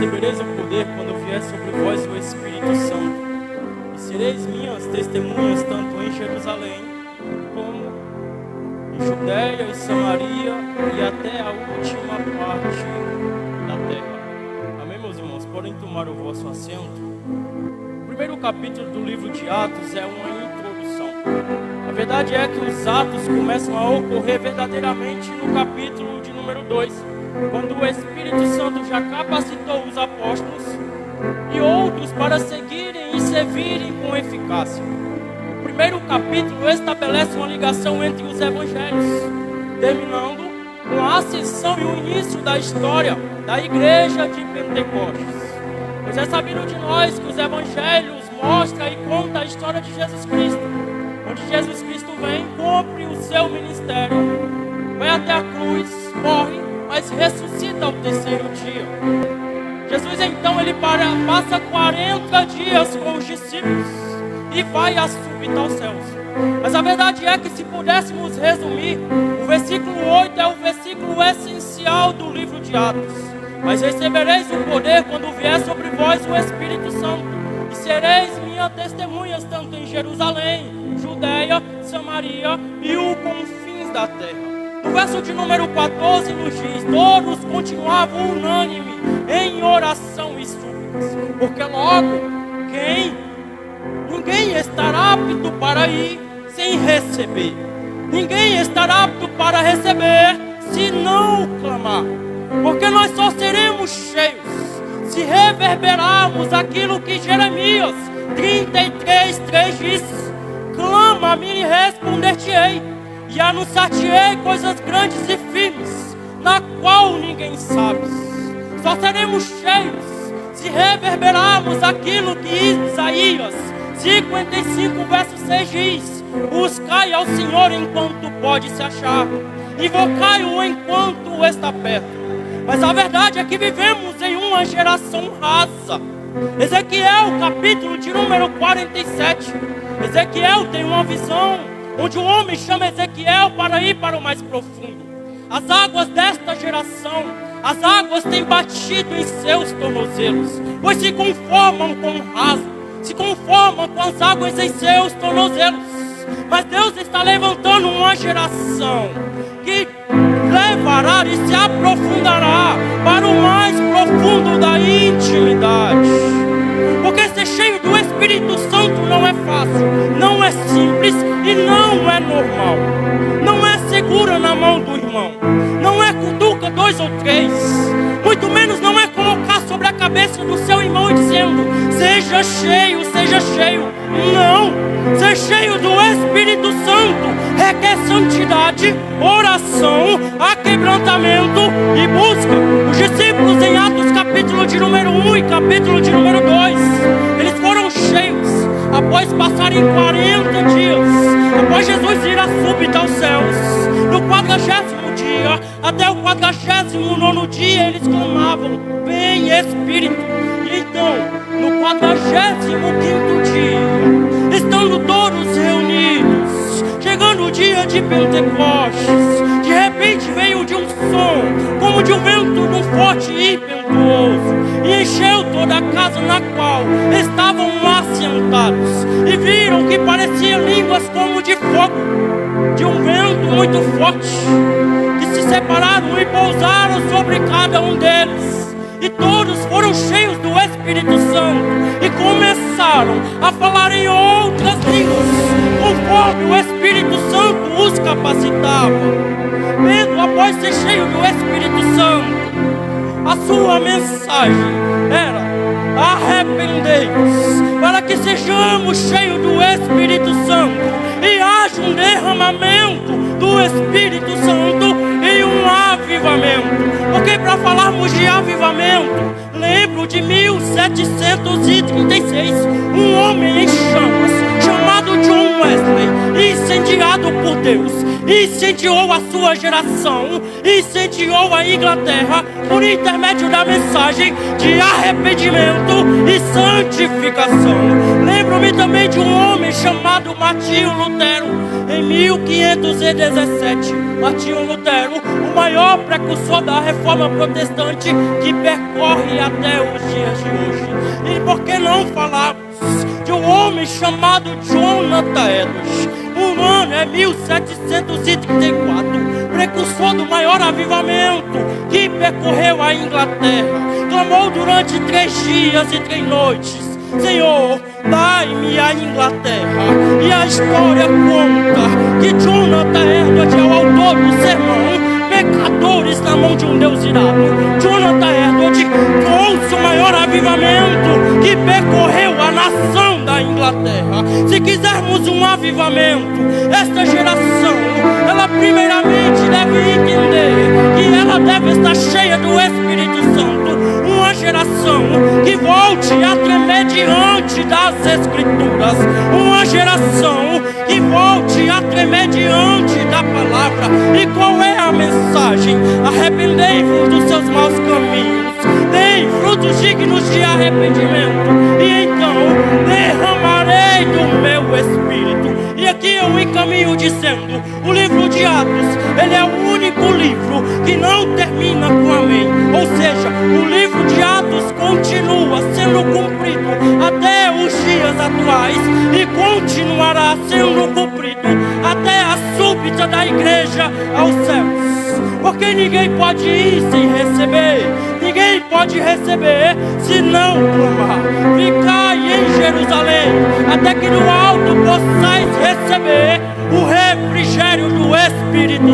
recebereis o poder quando vier sobre vós o Espírito Santo, e sereis minhas testemunhas tanto em Jerusalém, como em Judéia e Samaria, e até a última parte da terra. Amém, meus irmãos? Podem tomar o vosso assento. O primeiro capítulo do livro de Atos é uma introdução. A verdade é que os atos começam a ocorrer verdadeiramente no capítulo de número 2, quando o Espírito Santo já capacitou os apóstolos e outros para seguirem e servirem com eficácia. O primeiro capítulo estabelece uma ligação entre os evangelhos, terminando com a ascensão e o início da história da igreja de Pentecostes. Pois é sabido de nós que os evangelhos mostram e contam a história de Jesus Cristo, onde Jesus Cristo vem, cumpre o seu ministério, vai até a cruz, morre, mas ressuscita ao terceiro dia. Jesus então ele passa 40 dias com os discípulos e vai a súbito aos céus. Mas a verdade é que, se pudéssemos resumir, o versículo 8 é o versículo essencial do livro de Atos. Mas recebereis o poder quando vier sobre vós o Espírito Santo, e sereis minhas testemunhas tanto em Jerusalém, Judéia, Samaria e os confins da terra. No verso de número 14 nos diz: todos continuavam unânimes em oração e súplicas, porque logo ninguém estará apto para ir sem receber. Ninguém estará apto para receber se não clamar, porque nós só seremos cheios se reverberarmos aquilo que Jeremias 33:3 diz: clama-me e responder-te-ei, e anunciar-te-ei coisas grandes e firmes, na qual ninguém sabe. Só seremos cheios se reverberarmos aquilo que Isaías 55, verso 6 diz: buscai ao Senhor enquanto pode se achar, invocai-o enquanto está perto. Mas a verdade é que vivemos em uma geração rasa. Ezequiel, capítulo de número 47. Ezequiel tem uma visão onde o homem chama Ezequiel para ir para o mais profundo. As águas desta geração, as águas têm batido em seus tornozelos, pois se conformam com o raso, se conformam com as águas em seus tornozelos. Mas Deus está levantando uma geração que levará e se aprofundará para o mais profundo da intimidade. Porque ser cheio do Espírito Santo não é fácil, não é simples e não é normal. Não é segura na mão do irmão, não é cutuca 2 ou 3, muito menos não é colocar sobre a cabeça do seu irmão e dizendo: seja cheio, seja cheio. Não, ser cheio do Espírito Santo requer santidade, oração, aquebrantamento e busca. Os discípulos em Atos capítulo de número 1 e capítulo de número 2, eles foram cheios após passarem 40 dias, após Jesus ir a súbito aos céus. No 40º dia até o 49º dia eles clamavam: vem Espírito. E então, no 45º dia, estando todos reunidos, chegando o dia de Pentecostes, de repente veio de um som, como de um vento num forte e impetuoso, e encheu toda a casa na qual estavam assentados, e viram que pareciam línguas como de fogo, de um vento muito forte, que se separaram e pousaram sobre cada um deles. E todos foram cheios do Espírito Santo e começaram a falar em outras línguas, conforme o Espírito Santo os capacitava. Pedro, após ser cheio do Espírito Santo, a sua mensagem era: arrependei-vos, para que sejamos cheios do Espírito Santo e haja um derramamento do Espírito Santo e um avivamento. Porque para falarmos de avivamento, lembro de 1736, um homem em chamas, chamado chamado John Wesley, incendiado por Deus, incendiou a sua geração, incendiou a Inglaterra por intermédio da mensagem de arrependimento e santificação. Lembro-me também de um homem chamado Martinho Lutero. Em 1517, Martinho Lutero, o maior precursor da reforma protestante, que percorre até os dias de hoje. E por que não falarmos de um homem chamado Jonathan Edwards? O ano é 1734, precursor do maior avivamento que percorreu a Inglaterra. Clamou durante 3 dias e 3 noites: Senhor, dai-me a Inglaterra. E a história conta que Jonathan Edwards é o autor do sermão Pecadores na Mão de um Deus Irado. Jonathan Edwards trouxe o maior avivamento que percorreu a nação da Inglaterra. Se quisermos um avivamento, esta geração, ela primeiramente deve entender que ela deve estar cheia do Espírito Santo. Uma geração que volte a tremer diante das Escrituras. Uma geração que volte a tremer diante da palavra. E qual é a mensagem? Arrependei-vos dos seus maus caminhos, deem frutos dignos de arrependimento, e então derramarei do meu Espírito. E aqui eu encaminho dizendo: o livro de Atos, ele é o único livro que não termina com amém. Ou seja, o livro de Atos continua sendo cumprido até os dias atuais e continuará sendo cumprido até a súbita da igreja aos céus. Porque ninguém pode ir sem receber, ninguém pode receber se não clamar. Ficai em Jerusalém, até que do alto possais receber o refrigério do Espírito